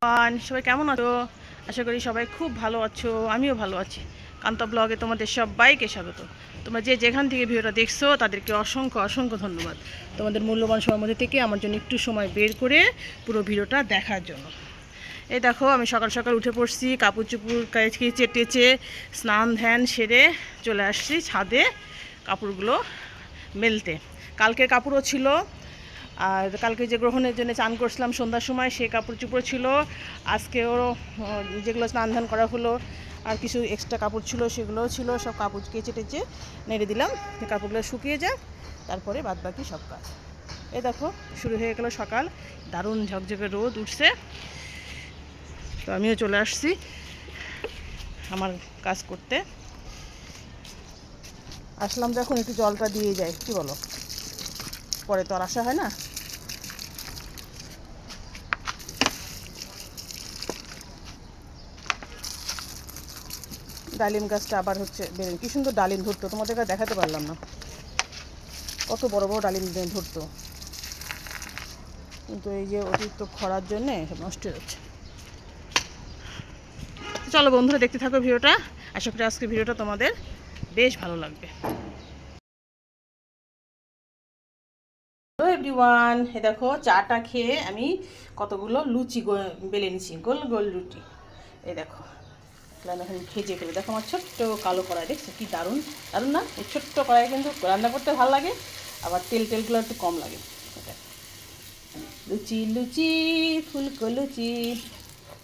সবাই কেমন আছো? আশা করি সবাই খুব ভালো আছো, আমিও ভালো আছি। কান্তা ব্লগে তোমাদের সবাইকে স্বাগত। তোমরা যে যেখান থেকে ভিডিওটা দেখছো তাদেরকে অসংখ্য অসংখ্য ধন্যবাদ তোমাদের মূল্যবান সময়ের মধ্যে থেকে আমার জন্য একটু সময় বের করে পুরো ভিডিওটা দেখার জন্য। এই দেখো, আমি সকাল সকাল উঠে পড়ছি, কাপড় চুপুর কেচে টেচে স্নান ধ্যান সেরে চলে আসছি ছাদে কাপড়গুলো মেলতে। কালকের কাপড়ও ছিল, আর কালকে যে গ্রহণের জন্য চান করছিলাম সন্ধ্যার সময় সে কাপড় চুপড় ছিল। আজকেও যেগুলো স্নান ধান করা হলো আর কিছু এক্সট্রা কাপড় ছিল সেগুলোও ছিল, সব কাপড় কেচে টেচে নেড়ে দিলাম, কাপড়গুলো শুকিয়ে যায়, তারপরে বাদ বাকি সব কাজ। এই দেখো শুরু হয়ে গেল সকাল, দারুণ ঝকঝকে রোদ উঠছে। তো আমিও চলে আসছি আমার কাজ করতে। আসলাম যখন একটু জলটা দিয়ে যায়, কি বলো, পরে তো আর আসা হয় না। ডালিম গাছটা আবার হচ্ছে বেরোয়, কি সুন্দর ডালিম ধরতো, তোমাদেরকে দেখাতে পারলাম না, কত বড় বড় ডালিম ধরতো, কিন্তু এই যে অতিরিক্ত খরার জন্যে সব নষ্ট হয়ে যাচ্ছে। চলো বন্ধুরা, দেখতে থাকো ভিডিওটা, আশা করি আজকে ভিডিওটা তোমাদের বেশ ভালো লাগবে। হ্যালো এভরিওয়ান, এ দেখো চাটা খেয়ে আমি কতগুলো লুচি বেলে নিচ্ছি, গোল গোল রুটি। এই দেখো এখন ভেজে ফেলে, দেখো আমার ছোট্ট কালো কড়াই, দেখছো কি দারুণ দারুণ না? এই ছোট্ট কড়াই কিন্তু রান্না করতে ভালো লাগে, আবার তেলগুলো একটু কম লাগে। লুচি লুচি ফুলকো লুচি,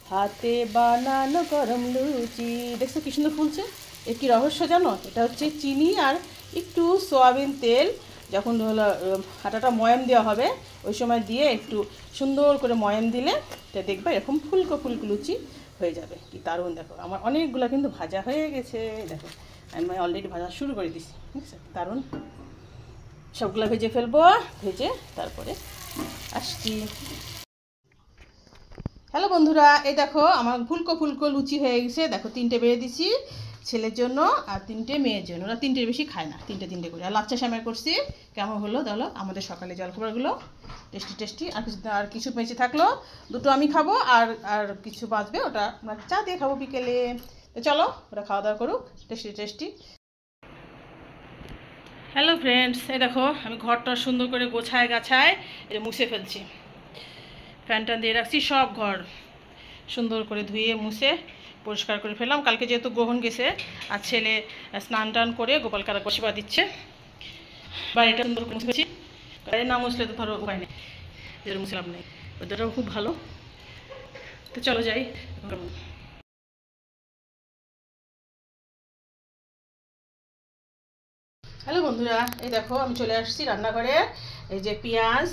হাতে বানানো গরম লুচি, দেখছো কি সুন্দর ফুলছে। এর কি রহস্য জানো? এটা হচ্ছে চিনি আর একটু সয়াবিন তেল, যখন আটাটা ময়াম দেওয়া হবে ওই সময় দিয়ে একটু সুন্দর করে ময়াম দিলে এটা দেখবে এরকম ফুলকো ফুলকো লুচি হয়ে যাবে। কি দারুণ! দেখো আমার অনেকগুলো কিন্তু ভাজা হয়ে গেছে, দেখো আমি অলরেডি ভাজা শুরু করে দিছি, বুঝছো? দারুণ, সবগুলো ভেজে ফেলবো, ভেজে তারপরে আসছি। হ্যালো বন্ধুরা, এই দেখো আমার ফুলকো ফুলকো লুচি হয়ে গেছে, দেখো 3টে বেড়ে দিছি ছেলের জন্য আর 3টে মেয়ের জন্য, ওরা 3টের বেশি খায় না, 3টে করে। আর লাচ্চা শ্যামাই করছি। কেমন হলো বলো আমাদের সকালে জলখাবারগুলো? Tasty tasty. আর কিছু বেঁচে থাকলো, দুটো আমি খাবো, আর আর কিছু বাঁচবে, ওটা আমরা চা দিয়ে খাবো বিকেলে। তো চলো ওরা খাওয়া দাওয়া করুক, টেস্টি টেস্টি। হ্যালো ফ্রেন্ডস, এই দেখো আমি ঘরটা সুন্দর করে গোছায় গাছায় এটা মুছে ফেলছি, ফ্যান ট্যান দিয়ে রাখছি, সব ঘর সুন্দর করে ধুয়ে মুছে পরিষ্কার করে ফেললাম। কালকে যেহেতু গ্রহণ গেছে আর ছেলে স্নান টান করে গোপাল কারা কষিবা দিচ্ছে, বাড়িটা সুন্দর করে মুছেছি। গাড়ি না মুছলে তো ধরো উপায় নেই, যেটা মুছলাম নেই, ওদেরটাও খুব ভালো। তো চলো যাই। হ্যালো বন্ধুরা, এই দেখো আমি চলে আসছি রান্নাঘরে। এই যে পেঁয়াজ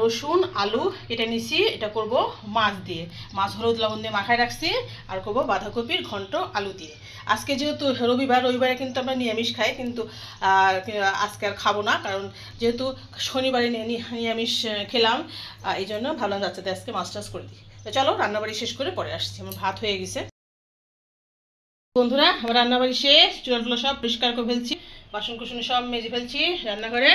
রসুন আলু কেটে নিছি, এটা করব মাছ দিয়ে, মাছ হলুদ লবণ দিয়ে মাখায় রাখছি, আর করব বাঁধাকপির ঘন্ট আলু দিয়ে। আজকে যেহেতু রবিবারে কিন্তু আমরা নিরামিষ খাই, কিন্তু আজকে আর খাবো না, কারণ যেহেতু শনিবারে নিরামিষ খেলাম, এই জন্য ভাবলাম যাচ্ছে আজকে মাছ টাছ করে দিই। তো চলো রান্নাবাড়ি শেষ করে পরে আসছি, আমার ভাত হয়ে গেছে। বন্ধুরা আমার রান্নাবাড়ি শেষ, চুলাগুলো সব পরিষ্কার করে ফেলছি, বাসন কুসন সব মেজে ফেলছি রান্নাঘরে।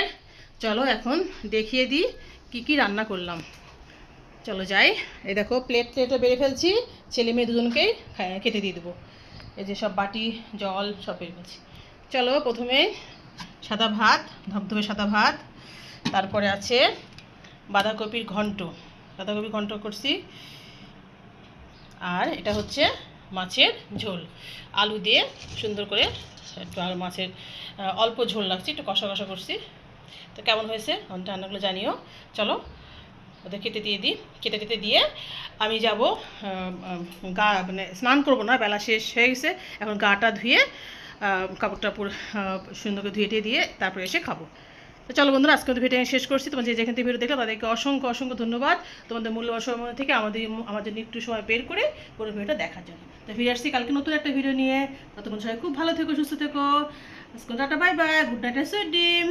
চলো এখন দেখিয়ে দিই কি কি রান্না করলাম, চলো যাই। এই দেখো প্লেটও বেড়ে ফেলছি, ছেলে মেয়ে দুজনকেই খেতে দিয়ে দেবো। এই যে সব বাটি জল সব বেড়ে ফেলছি। চলো প্রথমে সাদা ভাত, ধবধবে সাদা ভাত, তারপরে আছে বাঁধাকপির ঘন্ট করছি, আর এটা হচ্ছে মাছের ঝোল আলু দিয়ে সুন্দর করে, একটু আর মাছের অল্প ঝোল লাগছে, একটু কষা কষা করছি। তো কেমন হয়েছে রান্নাগুলো জানিও। চলো ওদের খেতে দিয়ে দিই, খেতে দিয়ে আমি যাব মানে স্নান করবো না, বেলা শেষ হয়ে গেছে, এখন গাটা ধুয়ে কাপড়টা পুরো সুন্দর করে ধুয়ে দিয়ে তারপরে এসে খাবো। তো চলো বন্ধুরা, আজকে ভিডিও শেষ করছি। তোমার যেখান থেকে ভিডিও দেখলে তাদেরকে অসংখ্য অসংখ্য ধন্যবাদ তোমাদের মূল্যবান সময় থেকে আমার জন্য একটু সময় বের করে পুরো ভিডিওটা দেখার জন্য। তো ফিরে আসছি কালকে নতুন একটা ভিডিও নিয়ে, ততক্ষণ সবাই খুব ভালো থেকো, সুস্থ থেকো। আজকে tata, bye bye, good night, sweet dream.